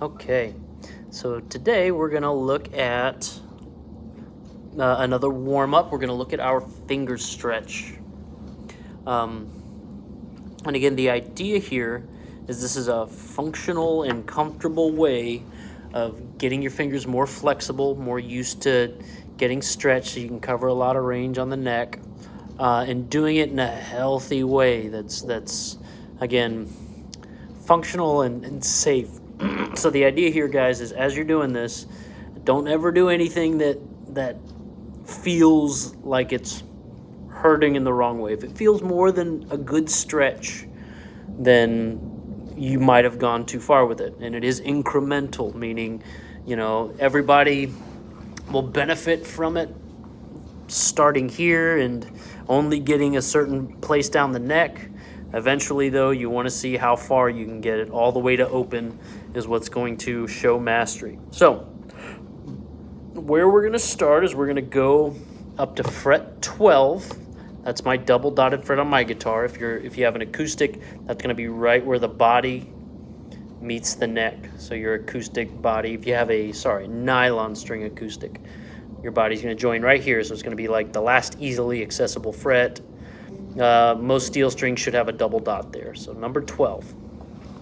Okay, so today we're going to look at another warm-up. We're going to look at our finger stretch. And again, the idea here is this is a functional and comfortable way of getting your fingers more flexible, more used to getting stretched so you can cover a lot of range on the neck, and doing it in a healthy way that's again, functional and safe. So the idea here, guys, is as you're doing this, don't ever do anything that feels like it's hurting in the wrong way. If it feels more than a good stretch, then you might have gone too far with it. And it is incremental, meaning, everybody will benefit from it starting here and only getting a certain place down the neck. Eventually, though, you want to see how far you can get it. All the way to open is what's going to show mastery. So, where we're going to start is we're going to go up to fret 12. That's my double dotted fret on my guitar. If you have an acoustic, that's going to be right where the body meets the neck. So your acoustic body, if you have a nylon string acoustic, your body's going to join right here. So it's going to be like the last easily accessible fret. Most steel strings should have a double dot there. So number 12.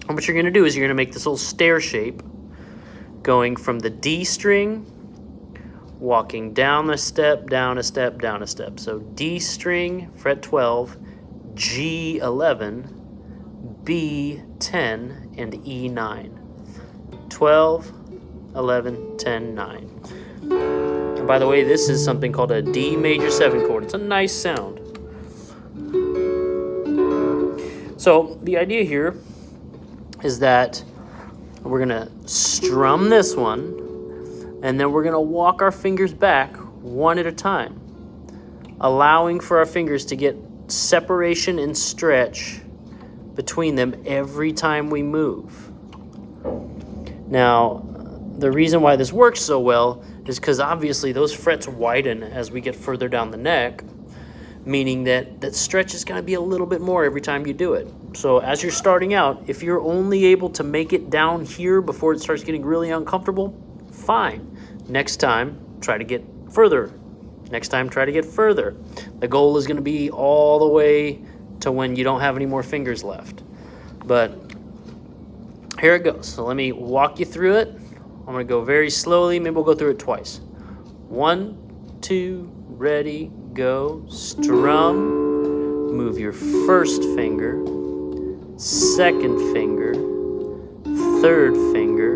And what you're going to do is you're going to make this little stair shape going from the D string, walking down a step, down a step, down a step. So D string, fret 12, G11, B10, and E9. 12, 11, 10, 9. And by the way, this is something called a D major 7 chord. It's a nice sound. So the idea here is that we're going to strum this one, and then we're going to walk our fingers back one at a time, allowing for our fingers to get separation and stretch between them every time we move. Now, the reason why this works so well is because obviously those frets widen as we get further down the neck, meaning that stretch is going to be a little bit more every time you do it. So as you're starting out, if you're only able to make it down here before it starts getting really uncomfortable, fine. Next time, try to get further. Next time, try to get further. The goal is going to be all the way to when you don't have any more fingers left. But here it goes. So let me walk you through it. I'm going to go very slowly. Maybe we'll go through it twice. 1, 2, ready, go. Strum. Move your first finger, second finger, third finger,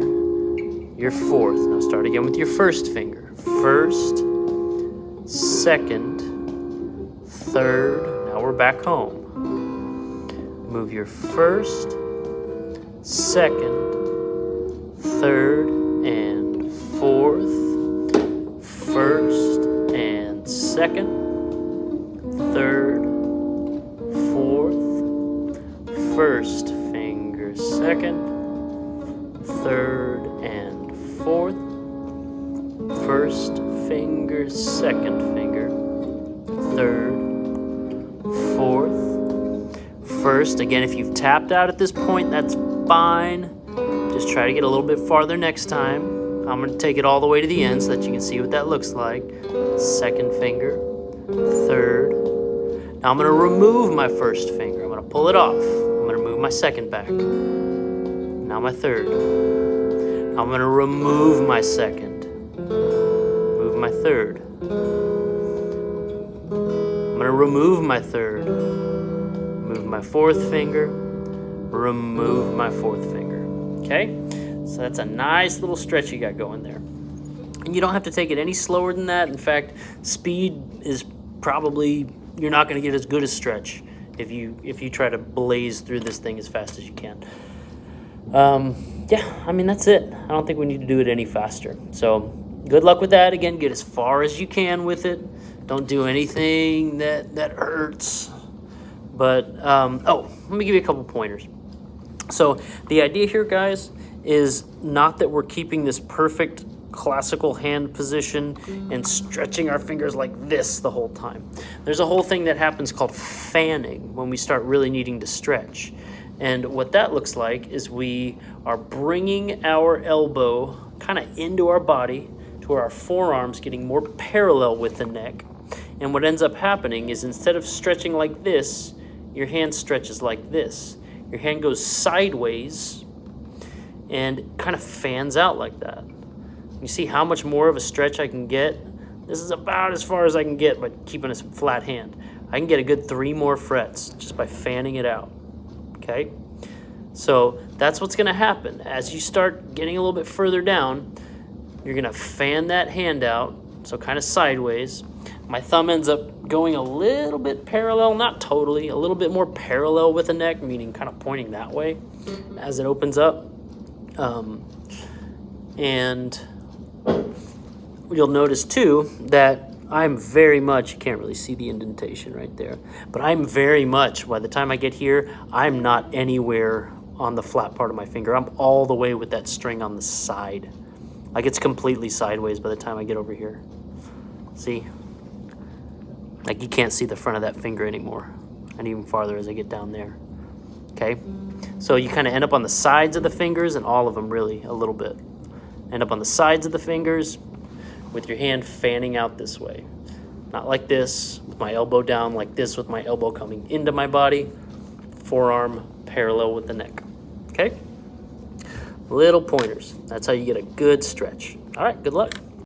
your fourth. Now start again with your first finger. First, second, third. Now we're back home. Move your first, second, third, and fourth. First and second, third, fourth, first finger, second, third and fourth, first finger, second finger, third, fourth, first. Again, if you've tapped out at this point, that's fine. Just try to get a little bit farther next time. I'm going to take it all the way to the end so that you can see what that looks like. Second finger, third. Now I'm going to remove my first finger. I'm going to pull it off. I'm going to move my second back. Now my third. I'm going to remove my second. Move my third. I'm going to remove my third. Move my fourth finger. Remove my fourth finger. Okay? So that's a nice little stretch you got going there. And you don't have to take it any slower than that. In fact, speed is probably, you're not going to get as good a stretch if you try to blaze through this thing as fast as you can. Yeah, I mean, that's it. I don't think we need to do it any faster. So good luck with that. Again, get as far as you can with it. Don't do anything that hurts. But, let me give you a couple pointers. So the idea here, guys, is not that we're keeping this perfect classical hand position and stretching our fingers like this the whole time. There's a whole thing that happens called fanning when we start really needing to stretch. And what that looks like is we are bringing our elbow kind of into our body to where our forearm's getting more parallel with the neck. And what ends up happening is instead of stretching like this, your hand stretches like this. Your hand goes sideways and kind of fans out like that. You see how much more of a stretch I can get? This is about as far as I can get by keeping a flat hand. I can get a good 3 more frets just by fanning it out, okay? So that's what's gonna happen. As you start getting a little bit further down, you're gonna fan that hand out, so kind of sideways. My thumb ends up going a little bit parallel, not totally, a little bit more parallel with the neck, meaning kind of pointing that way as it opens up. And you'll notice too that I'm very much, you can't really see the indentation right there, but I'm very much, by the time I get here, I'm not anywhere on the flat part of my finger. I'm all the way with that string on the side. Like it's completely sideways by the time I get over here. See? Like you can't see the front of that finger anymore, and even farther as I get down there. Okay? So you kind of end up on the sides of the fingers, and all of them really a little bit. End up on the sides of the fingers with your hand fanning out this way. Not like this, with my elbow down, like this with my elbow coming into my body. Forearm parallel with the neck. Okay? Little pointers. That's how you get a good stretch. All right, good luck.